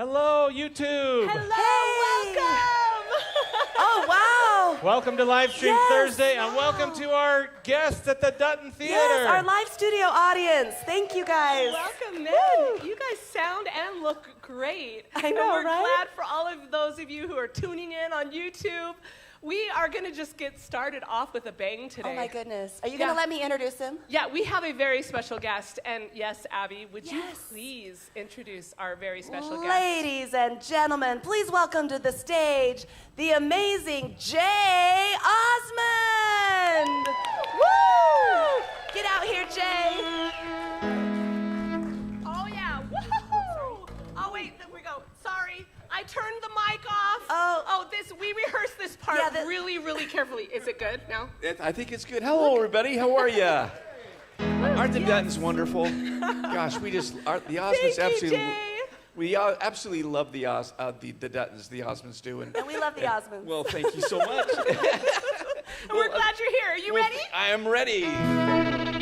Hello, YouTube. Hello, welcome. Oh, wow. Welcome to Livestream Yes, Thursday, and wow. welcome to our guests at the Dutton Theater. Yes, our live studio audience. Thank you, guys. Welcome, man. Woo. You guys sound and look great. I know, and we're right? glad for all of those of you who are tuning in on YouTube. We are going to just get started off with a bang today. Oh, my goodness. Are you going to let me introduce him? Yeah, we have a very special guest. And yes, Abby, would you Yes. please introduce our very special guest? Ladies and gentlemen, please welcome to the stage the amazing Jay Osmond. Woo! Get out here, Jay. Oh, yeah. Woohoo! Oh, wait, there we go. Sorry. I turned the mic off. We rehearsed this part really, really carefully. Is it good? No? I think it's good. Hello, everybody. How are ya? Aren't the Duttons wonderful? Gosh, the Osmonds Thank you, Jay. we absolutely love the Duttons, the Osmonds do. And we love the Osmonds. Well, thank you so much. We're glad you're here. Are you ready? I am ready.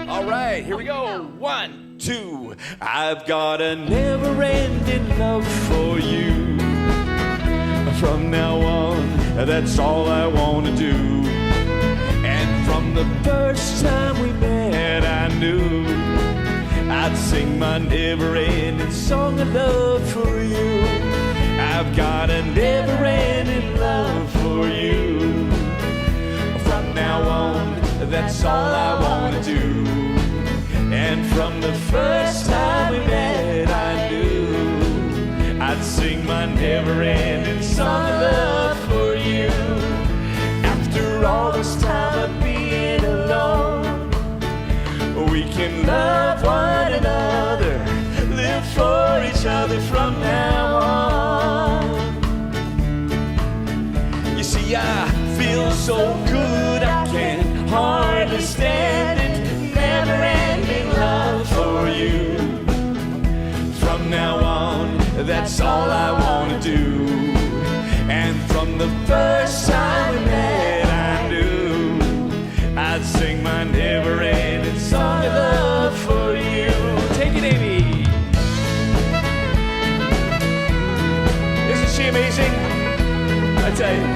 All right, here we go. 1, 2. I've got a never-ending love for you. From now on, that's all I want to do. And from the first time we met, I knew I'd sing my never-ending song of love for you. I've got a never-ending love for you. From now on, that's all I want to do. And from the first time we met, I knew I'd sing my never-ending song of love for you. After all this time of being alone, we can love one another, live for each other from now on. You see, I feel so good, I can hardly stand it. Never-ending love for you. From now on, that's all I want to do. And from the first time we met, I knew I'd sing my never-ending song of love for you. Take it, Amy. Isn't she amazing? I tell you.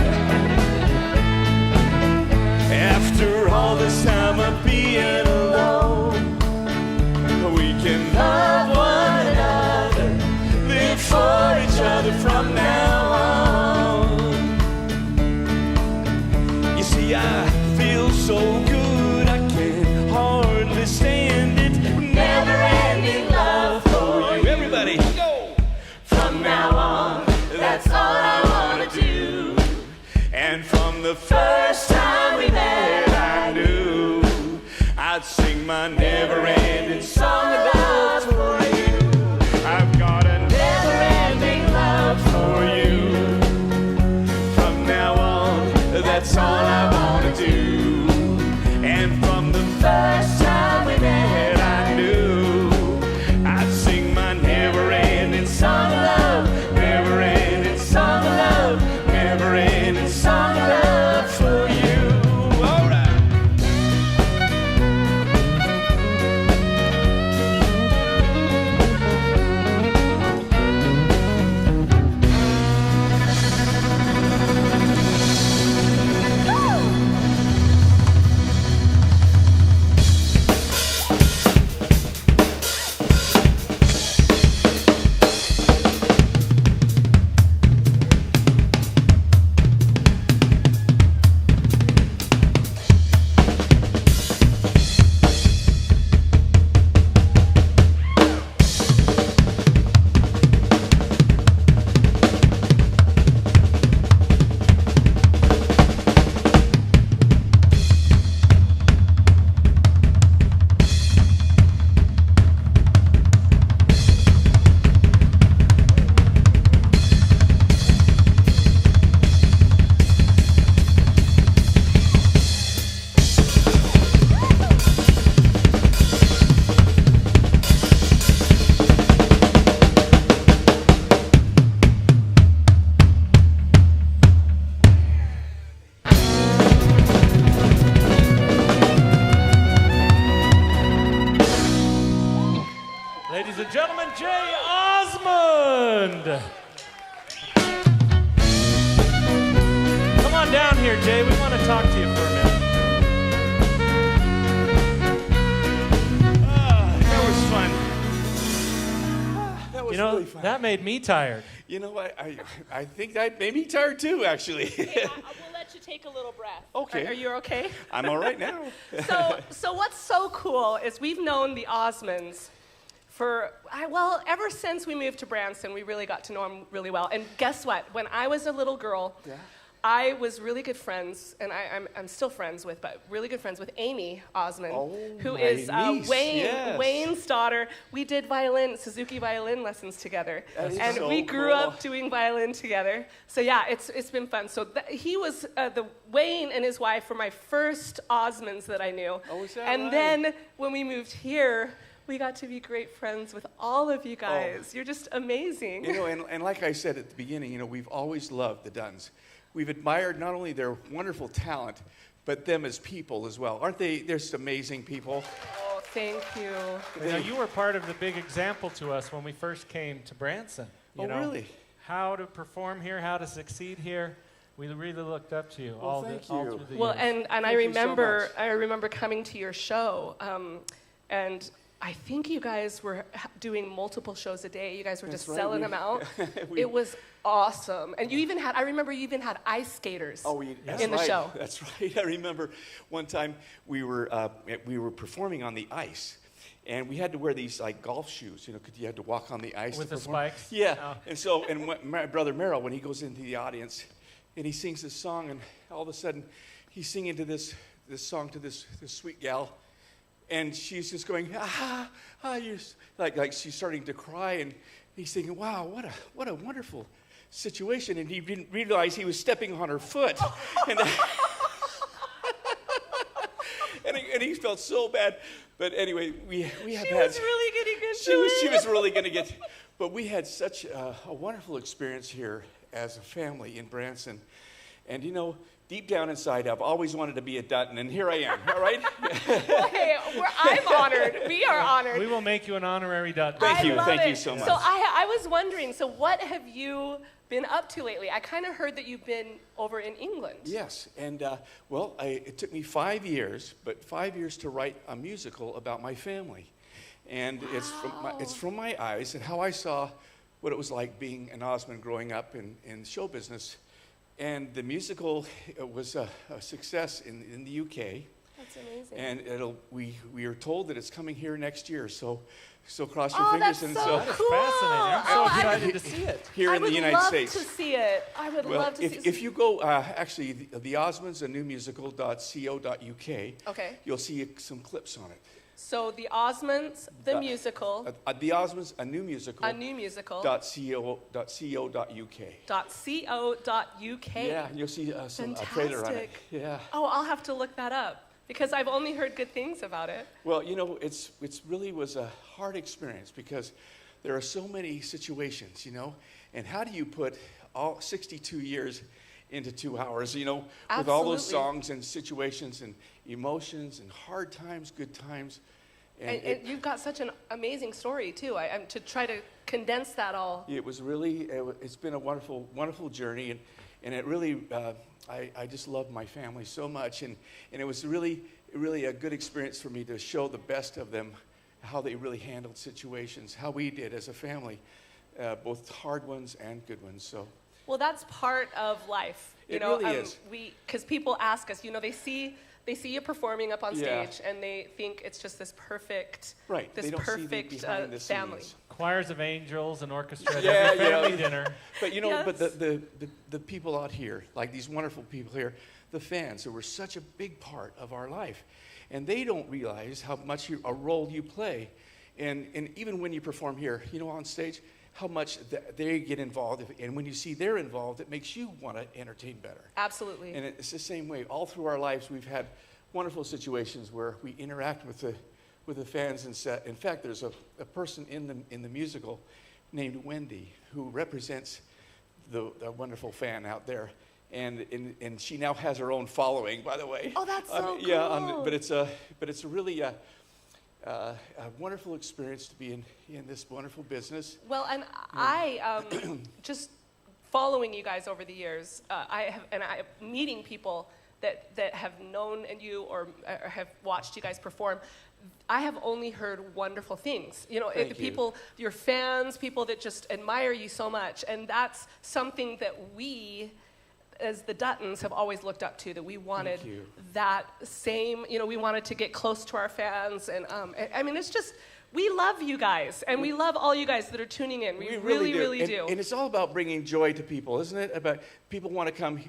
After all this time of being alone, we can love one another, live for each other from now on. You see, I feel so good, I can hardly stand it. Never-ending love for you. Everybody, go! From now on, that's all I want to do. And from the first time we met, I knew I'd sing my never-ending song of love for you. I've got a never-ending love for you. From now on, that's all I want to do. And from the first time we met, I knew I'd sing my never-ending song of love, never-ending song of love, never-ending song of love for you. All right. Ladies and gentlemen, Jay Osmond. on down here, Jay. We want to talk to you for a minute. That was fun. That was really fun. That made me tired. You know what? I think that made me tired too, actually. Okay, we'll let you take a little breath. Okay. Are you okay? I'm all right now. So what's so cool is we've known the Osmonds for, ever since we moved to Branson, we really got to know them really well. And guess what? When I was a little girl, I was really good friends, and I'm still friends with, but really good friends with Amy Osmond, who is niece, yes. Wayne's daughter. We did Suzuki violin lessons together, and so we grew cool. up doing violin together. So yeah, it's been fun. So he was Wayne and his wife were my first Osmonds that I knew. Oh, is that and right? then when we moved here, we got to be great friends with all of you guys. Oh. You're just amazing. You know, and like I said at the beginning, we've always loved the Duttons. We've admired not only their wonderful talent, but them as people as well. Aren't they? They're just amazing people. Oh, thank you. You were part of the big example to us when we first came to Branson. You know, really? How to perform here, how to succeed here. We really looked up to you all thank through you. the Well, years. and I you so remember much. I remember coming to your show, and I think you guys were doing multiple shows a day. You guys were That's just right. selling them out. We- It was awesome. And I remember you even had ice skaters That's in the right. show. That's right. I remember one time we were performing on the ice, and we had to wear these like golf shoes, because you had to walk on the ice With to the perform. spikes? Yeah. Oh. And my brother Merrill, when he goes into the audience, and he sings this song, and all of a sudden, he's singing to this song to this sweet gal, and she's just going like she's starting to cry, and he's thinking, wow, what a wonderful situation, and he didn't realize he was stepping on her foot, and and he felt so bad. But anyway, we have She had. was really getting into She it. was really going to get. But we had such a wonderful experience here as a family in Branson, and deep down inside, I've always wanted to be a Dutton, and here I am. All right. Hey, I'm honored. We are honored. We will make you an honorary Dutton. Thank you. I love Thank you it. so much. So I was wondering, so what have you been up to lately? I kind of heard that you've been over in England. Yes, and it took me 5 years, but 5 years to write a musical about my family, and it's from my eyes and how I saw what it was like being an Osmond growing up in show business, and the musical was a success in the UK. That's amazing. And we are told that it's coming here next year, so cross your Oh, fingers. that's And so That's cool. fascinating. I'm so Oh, excited to see it. here in the United States. I would love to see it. I would Well, love to see it. if you go, actually, the Osmonds, a new musical.co.uk, Okay. you'll see some clips on it. So the Osmonds, the musical, The Osmonds, a new musical. a new musical. .co.uk. .co.uk. Yeah, and you'll see some trailer on it. Fantastic. Yeah. Oh, I'll have to look that up because I've only heard good things about it. Well, it's really was a hard experience because there are so many situations, and how do you put all 62 years into 2 hours, with all those Absolutely. songs and situations and emotions and hard times, good times. And you've got such an amazing story too. I'm to try to condense that all. It was really, it's been a wonderful, wonderful journey, and it really, I just love my family so much, and it was really a good experience for me to show the best of them, how they really handled situations, how we did as a family, both hard ones and good ones. So. Well, that's part of life. It really is. Because people ask us, they see you performing up on Yeah. stage, and they think it's just this perfect, Right. this They don't see the perfect behind the family. scenes. Choirs of angels and orchestra at Yeah, every family yeah. dinner. But but Yes. the people out here, like these wonderful people here, the fans, who were such a big part of our life, and they don't realize how much a role you play, and even when you perform here, on stage, how much they get involved, and when you see they're involved, it makes you want to entertain better. Absolutely. And it's the same way. All through our lives, we've had wonderful situations where we interact with the fans and set. In fact, there's a person in the musical named Wendy who represents the wonderful fan out there, and she now has her own following. By the way. Oh, that's so cool. Yeah, but it's a really a wonderful experience to be in this wonderful business. Well, and I just following you guys over the years, meeting people that have known you or have watched you guys perform, I have only heard wonderful things. You know, Thank you. people, your fans, people that just admire you so much, and that's something that we, as the Duttons, have always looked up to. That we wanted you. that same. You know, we wanted to get close to our fans, and I mean, it's just. We love you guys, and we love all you guys that are tuning in. We really do. And it's all about bringing joy to people, isn't it? About people want to come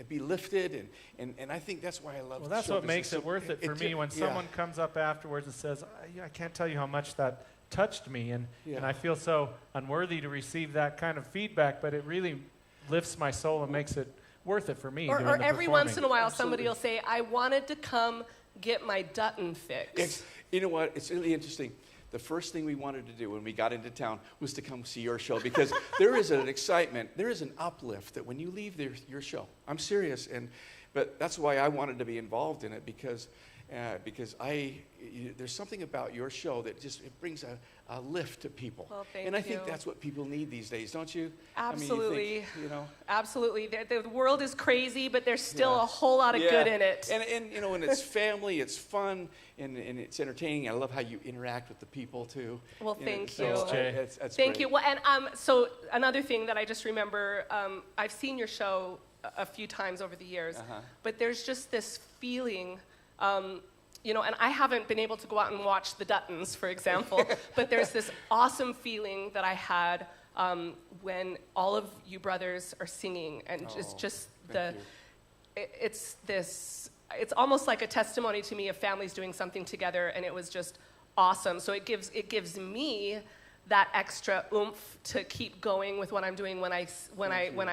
be lifted, and I think that's why I love. Well, the that's show, what 'cause makes it's it worth it for me when someone comes up afterwards and says, I can't tell you how much that touched me, and I feel so unworthy to receive that kind of feedback, but it really lifts my soul and makes it worth it for me. Or doing the every once in a while, Absolutely. somebody will say, I wanted to come get my Dutton fix. You know what? It's really interesting. The first thing we wanted to do when we got into town was to come see your show, because there is an excitement, there is an uplift that when you leave your show. I'm serious, but that's why I wanted to be involved in it, because there's something about your show that just it brings a lift to people. Well, thank and I think you. that's what people need these days, don't you? Absolutely. I mean, you know. Absolutely. The world is crazy, but there's still a whole lot of good in it. And you know, and it's family, it's fun, and it's entertaining. I love how you interact with the people too. Well, You know, thank so you. Thanks, Jay. That's Thank great. you. Well, and so another thing that I just remember, I've seen your show a few times over the years, but there's just this feeling, you know, and I haven't been able to go out and watch the Duttons, for example, but there's this awesome feeling that I had when all of you brothers are singing, and it's just thank you. it's almost like a testimony to me of families doing something together, and it was just awesome. So it gives me that extra oomph to keep going with what I'm doing when I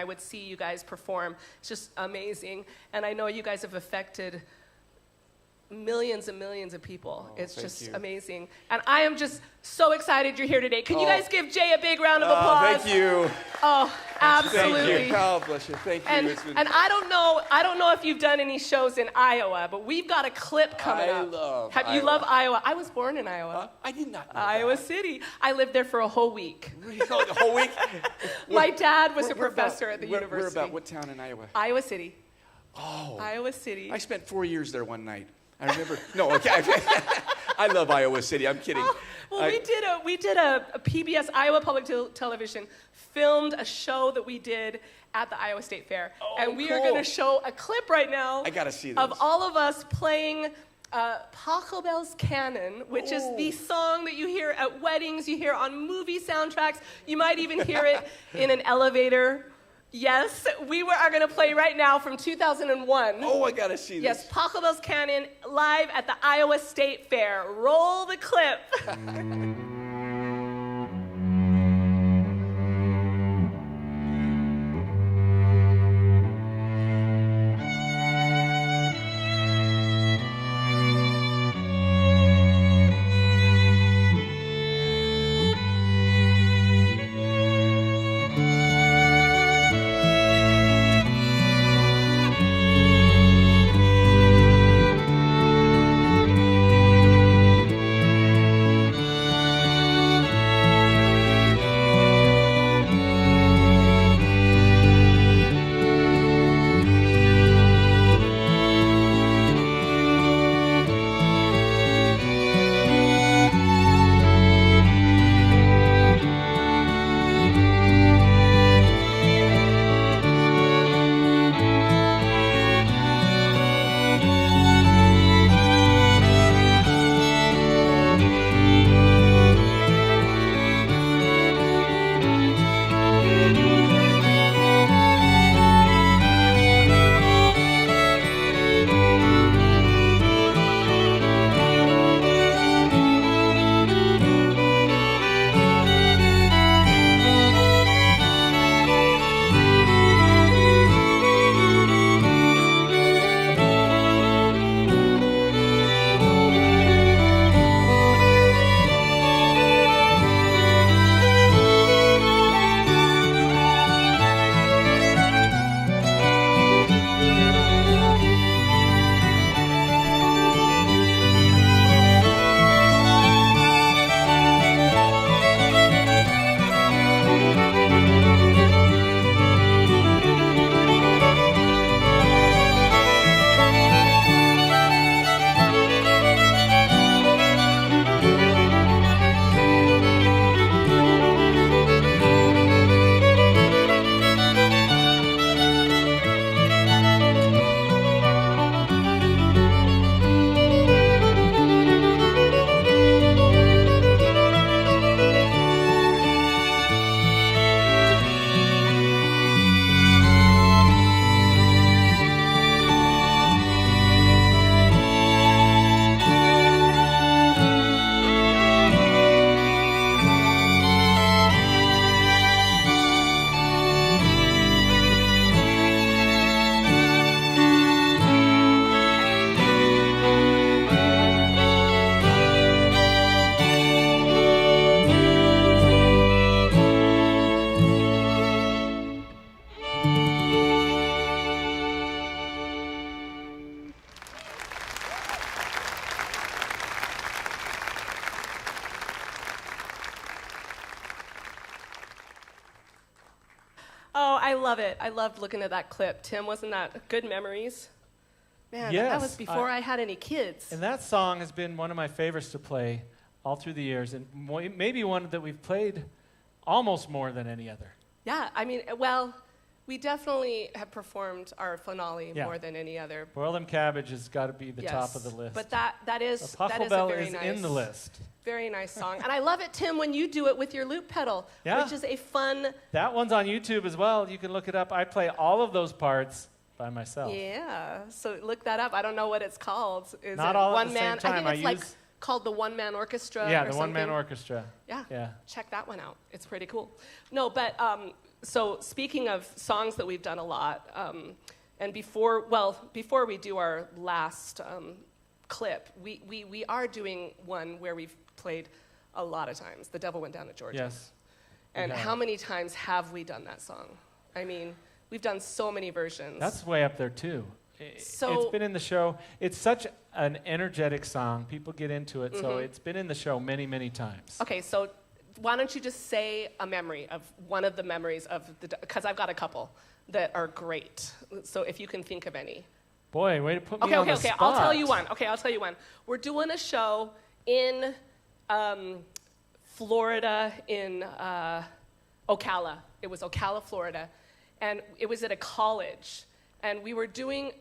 would see you guys perform. It's just amazing, and I know you guys have affected millions and millions of people. It's thank just you. amazing, and I am just so excited you're here today. Can you guys give Jay a big round of applause? Thank you. Oh, absolutely. Thank you. God bless you. Thank you. And It's been- I don't know if you've done any shows in Iowa, but we've got a clip coming I up. love You Iowa. love Iowa. I was born in Iowa. I did not know Iowa that. City. I lived there for a whole week. Really? Oh, the whole week? My dad was a We're professor at the we're university. about what town in Iowa? Iowa City. Oh. Iowa City. I spent 4 years there one night. I remember. No, okay. I love Iowa City. I'm kidding. Well, we did a PBS Iowa Public Television filmed a show that we did at the Iowa State Fair, and we are cool. going to show a clip right now. I gotta see of this. all of us playing Pachelbel's Canon, which is the song that you hear at weddings, you hear on movie soundtracks. You might even hear it in an elevator. Yes, are going to play right now from 2001. Oh, I gotta see this. Yes, Pachelbel's Canon live at the Iowa State Fair. Roll the clip. Oh, I love it. I loved looking at that clip. Tim, wasn't that good memories? Man, Yes, that was before I had any kids. And that song has been one of my favorites to play all through the years, and maybe one that we've played almost more than any other. Yeah, I mean, well, we definitely have performed our finale Yeah. more than any other. Boil Them Cabbage has got to be the Yes. top of the list. But that is a Pachelbel very is nice, in the list. very nice song. And I love it, Tim, when you do it with your loop pedal, Yeah. which is a fun. That one's on YouTube as well. You can look it up. I play all of those parts by myself. Yeah, so look that up. I don't know what it's called. Is Not it all at one the man? same time. I think it's I like use- called the One Man Orchestra. Yeah, or the one-man something. orchestra. Yeah. Yeah. Check that one out. It's pretty cool. No, but so speaking of songs that we've done a lot, and before we do our last clip, we are doing one where we've played a lot of times. The Devil Went Down to Georgia. Yes. And have. how many times have we done that song? I mean, we've done so many versions. That's way up there, too. So- it's been in the show. It's such an energetic song. People get into it, so it's been in the show many, many times. Okay, so why don't you just say a memory of one of the memories of the, because I've got a couple that are great. So if you can think of any. Boy, way to put me on the spot. I'll tell you one. I'll tell you one. We're doing a show in Florida, in Ocala. It was Ocala, Florida, and it was at a college. And we were doing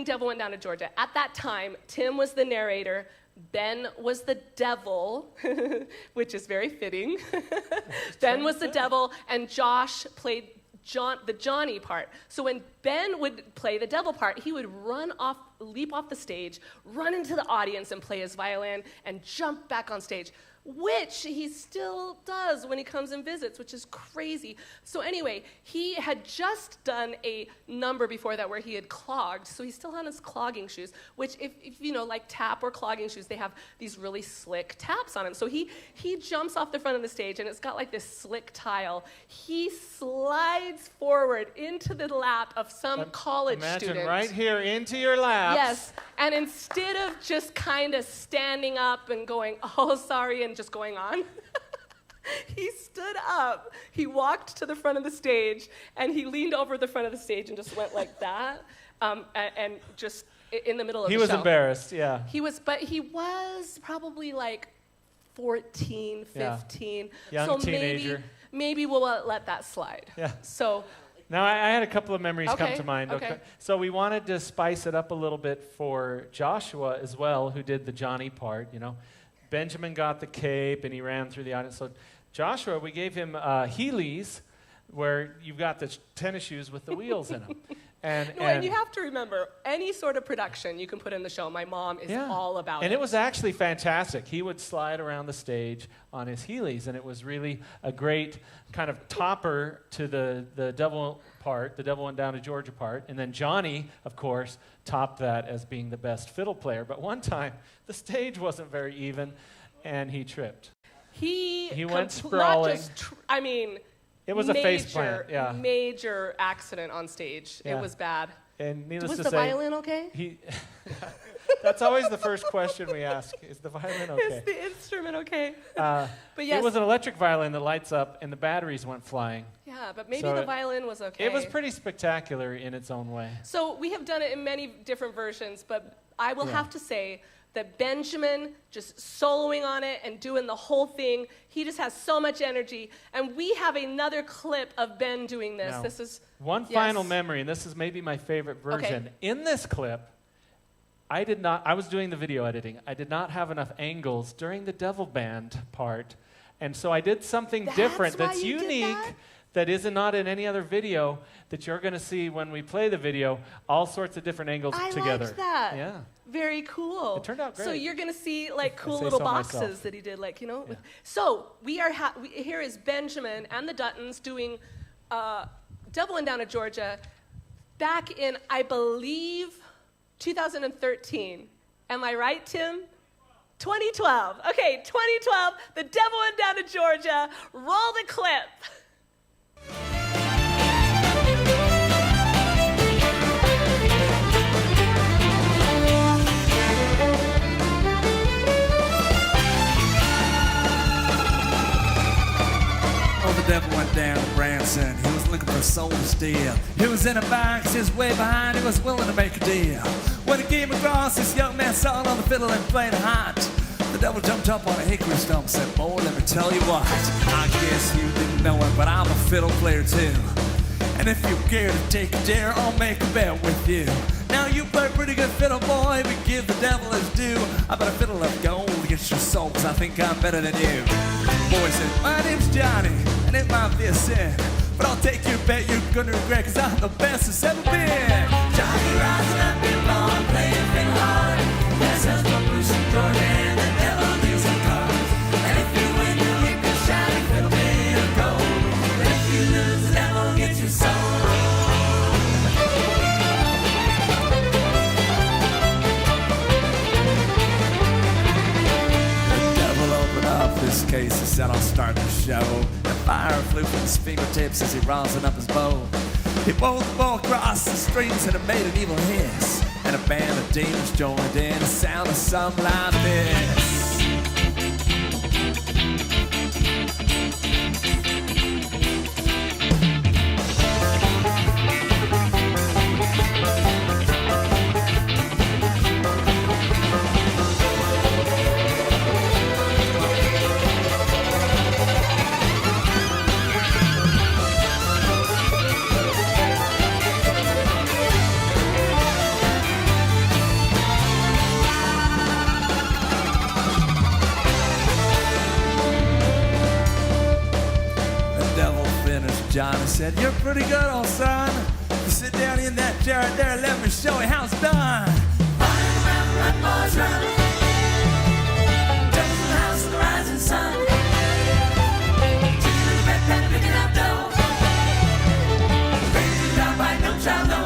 Devil Went Down to Georgia. At that time, Tim was the narrator. Ben was the devil, which is very fitting. Ben was the devil, and Josh played the Johnny part. So when Ben would play the devil part, he would leap off the stage, run into the audience and play his violin, and jump back on stage, which he still does when he comes and visits, which is crazy. So anyway, he had just done a number before that where he had clogged, so he's still on his clogging shoes, which if you know, like tap or clogging shoes, they have these really slick taps on them. So he jumps off the front of the stage, and it's got like this slick tile. He slides forward into the lap of some college student. Imagine right here into your laps. Yes, and instead of just kind of standing up and going, oh, sorry, and just going on, he stood up, he walked to the front of the stage, and he leaned over the front of the stage and just went like that, and just in the middle of the show. He was embarrassed, yeah. But he was probably like 14, 15. Young so teenager. Maybe we'll let that slide. Yeah. So Now, I had a couple of memories come Okay, to mind. okay. So we wanted to spice it up a little bit for Joshua as well, who did the Johnny part, you know. Benjamin got the cape, and he ran through the audience. So Joshua, we gave him Heelys, where you've got the tennis shoes with the wheels in them. And you have to remember, any sort of production you can put in the show, my mom is all about it. And it was actually fantastic. He would slide around the stage on his Heelys, and it was really a great kind of topper to the devil part, the Devil Went Down to Georgia part. And then Johnny, of course, topped that as being the best fiddle player. But one time, the stage wasn't very even, and he tripped. He went sprawling. It was a face plant, yeah. Major accident on stage. Yeah. It was bad. And needless Was to the say, violin okay? that's always the first question we ask: is the violin okay? Is the instrument okay? But yes. It was an electric violin that lights up, and the batteries went flying. Yeah, but maybe So the violin was okay. It was pretty spectacular in its own way. So we have done it in many different versions, but I will have to say that Benjamin just soloing on it and doing the whole thing, he just has so much energy. And we have another clip of Ben doing this. Now, This is one final memory, and this is maybe my favorite version. Okay. In this clip, I was doing the video editing. I did not have enough angles during the Devil Band part, and so I did something different why that's you did unique. That is not in any other video that you're going to see when we play the video. All sorts of different angles together. I liked that. Yeah. Very cool. It turned out great. So you're going to see like cool say little so boxes myself. that he did, like, you know. Yeah. So here is Benjamin and the Duttons doing Devil Went Down to Georgia back in, I believe, 2013. Am I right, Tim? 2012. Okay, 2012, the Devil Went Down to Georgia. Roll the clip. The devil went down to Branson. He was looking for a soul to steal. He was in a box, his way behind, he was willing to make a deal. When he came across, this young man sawing on the fiddle and playing hot. The devil jumped up on a hickory stump and said, boy, let me tell you what. I guess you didn't know it, but I'm a fiddle player too. And if you care to take a dare, I'll make a bet with you. Now you play pretty good fiddle, boy, but give the devil his due. I bet a fiddle of gold against your soul, 'cause I think I'm better than you. Boy said, my name's Johnny, and it might be a sin, but I'll take your bet you're gonna regret, 'cause I'm the best that's ever been. Johnny rising up in lawn, playing fiddle hard. Yes, that's my Bruce and Jordan, and the devil deals the cards. And if you win, you get the shiny fiddle made of gold. But if you lose, the devil gets your soul. This case, he said, I'll start the show. The fire flew from his fingertips as he rosin up his bow. He bowled the ball across the strings and it made an evil hiss. And a band of demons joined in, a sound of something like this. Johnny said, you're pretty good, old son. You sit down in that chair right there and let me show you how it's done. Flying around the right boys run. Jumping in the house of the rising sun. Chicken in the bread pan, picking up dough. Crazy job by no child, no.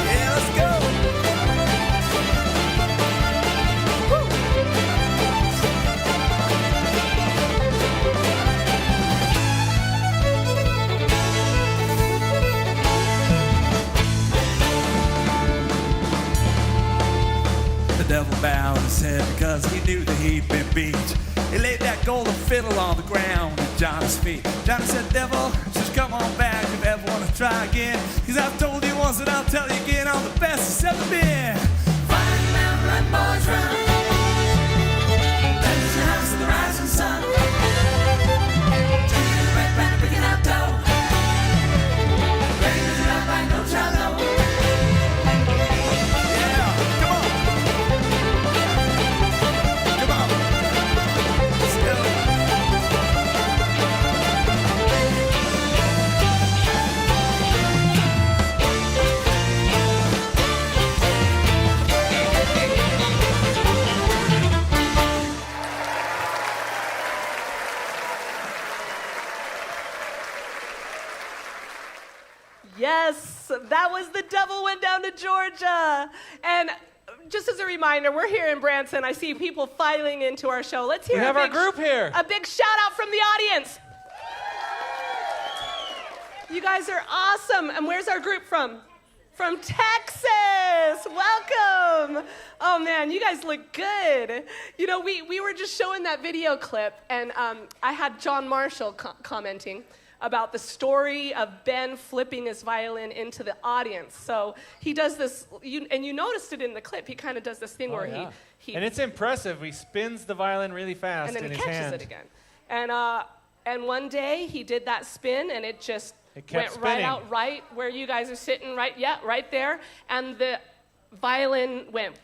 Yeah, let's go. The devil bowed his head because he knew that he'd been beat. He laid that golden fiddle on the ground at Johnny's feet. Johnny said, devil, just come on back if you ever want to try again. 'Cause I've told you once and I'll tell you again, I'm the best that's ever been. Flying around, run, boys, run. That's the house of the rising sun. Chicken in the bread pan, picking up dough. Ready to drive by no child, no. Yes, that was The Devil Went Down to Georgia. And just as a reminder, we're here in Branson. I see people filing into our show. Let's hear We have our group here. A big shout out from the audience. You guys are awesome. And where's our group from? From Texas. Welcome. Oh, man, you guys look good. You know, we were just showing that video clip, and I had John Marshall commenting about the story of Ben flipping his violin into the audience. So he does this, and you noticed it in the clip, he kind of does this thing where he... And it's impressive. He spins the violin really fast in his hand. And then he catches it again. And one day he did that spin, and it just went spinning right out, right where you guys are sitting, right there. And the violin went,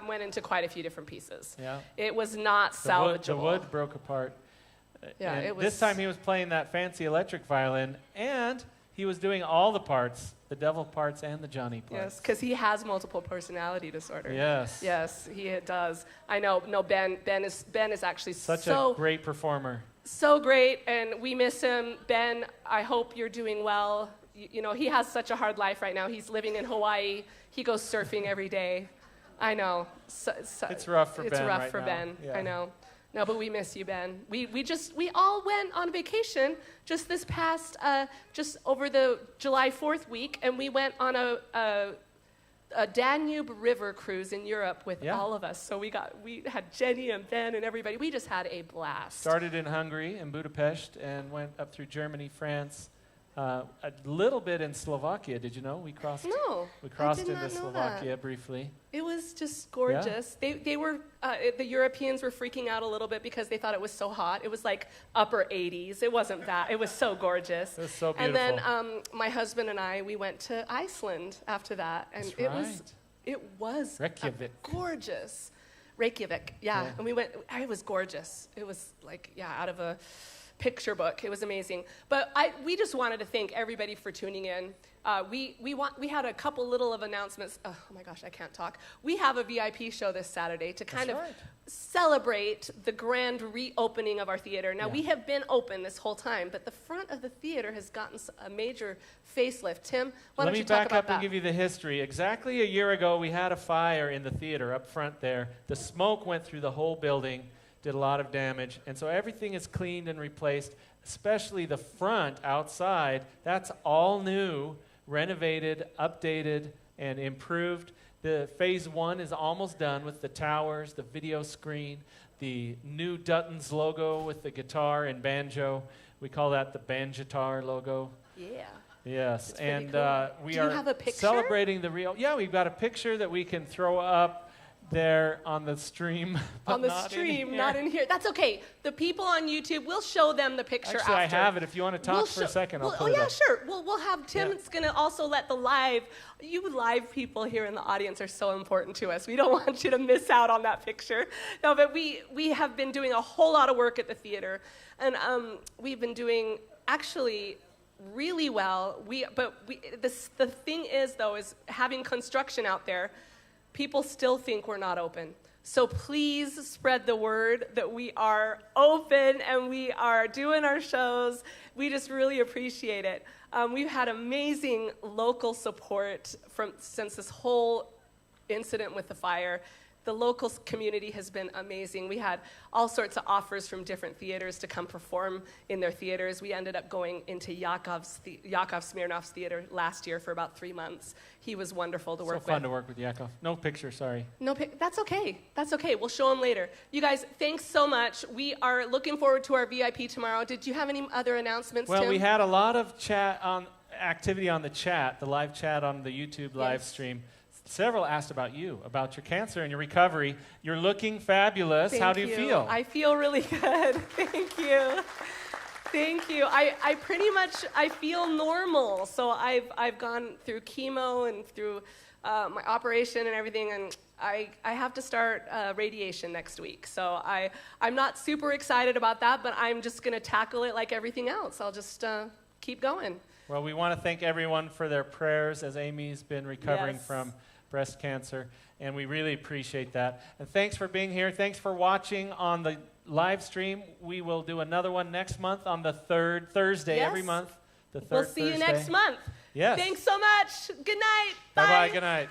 went into quite a few different pieces. Yeah. It was not salvageable. The wood broke apart. Yeah, and it was... This time he was playing that fancy electric violin, and he was doing all the parts, the devil parts and the Johnny parts. Yes, because he has multiple personality disorder. Yes. Yes, he does. I know. No, Ben is actually such a great performer. So great, and we miss him. Ben, I hope you're doing well. You know, he has such a hard life right now. He's living in Hawaii. He goes surfing every day. I know. It's rough for Ben. It's rough right for now. Ben. Yeah. I know. No, but we miss you, Ben. We all went on vacation just this past, just over the July 4th week, and we went on a a Danube River cruise in Europe with Yeah. all of us. So we had Jenny and Ben and everybody. We just had a blast. Started in Hungary, in Budapest, and went up through Germany, France, a little bit in Slovakia. Did you know? We crossed No, We crossed I did into not know Slovakia that. briefly. It was just gorgeous. They were the Europeans were freaking out a little bit because they thought it was so hot. It was like upper 80s. It wasn't that. It was so gorgeous. It was so And beautiful. then my husband and I, we went to Iceland after that, and That's it was Reykjavik. gorgeous. Reykjavik, yeah. And we went. It was gorgeous. It was like out of a picture book. It was amazing. But we just wanted to thank everybody for tuning in. We had a couple little of announcements. Oh my gosh, I can't talk. We have a VIP show this Saturday to kind of celebrate the grand reopening of our theater. Now, we have been open this whole time, but the front of the theater has gotten a major facelift. Tim, why don't you talk about that? Let me back up and give you the history. Exactly a year ago, we had a fire in the theater up front there. The smoke went through the whole building, did a lot of damage, and so everything is cleaned and replaced, especially the front outside. That's all new, renovated, updated, and improved. The phase 1 is almost done with the towers, the video screen, the new Duttons logo with the guitar and banjo. We call that the Banjitar logo. Yeah. Yes, It's pretty and cool. we Do you are have a picture? celebrating the real. Yeah, we've got a picture that we can throw up there on the stream. But On the not in stream, here. not in here. That's okay. The people on YouTube, we'll show them the picture Actually, after. I have it. If you want to talk We'll for a show- second, I'll well, put it up. sure. We'll have Tim's going to also let the you live people here in the audience are so important to us. We don't want you to miss out on that picture. No, but we have been doing a whole lot of work at the theater, and we've been doing actually really well. The thing is, though, is having construction out there, people still think we're not open. So please spread the word that we are open and we are doing our shows. We just really appreciate it. We've had amazing local support since this whole incident with the fire. The local community has been amazing. We had all sorts of offers from different theaters to come perform in their theaters. We ended up going into Yakov Smirnov's theater last year for about 3 months. He was wonderful to work with. So fun to work with Yakov. No picture, sorry. That's okay. That's okay. We'll show him later. You guys, thanks so much. We are looking forward to our VIP tomorrow. Did you have any other announcements, Well, Tim? we had a lot of activity on the chat, the live chat on the YouTube live stream. Several asked about you, about your cancer and your recovery. You're looking fabulous. How do you feel? I feel really good. Thank you. Thank you. I pretty much feel normal. So I've gone through chemo and through my operation and everything, and I have to start radiation next week. So I'm not super excited about that, but I'm just going to tackle it like everything else. I'll just keep going. Well, we want to thank everyone for their prayers as Amy's been recovering from breast cancer, and we really appreciate that. And thanks for being here. Thanks for watching on the live stream. We will do another one next month on the third Thursday every month. The third We'll see you next month. Yes. Thanks so much. Good night. Bye-bye. Bye. Good night.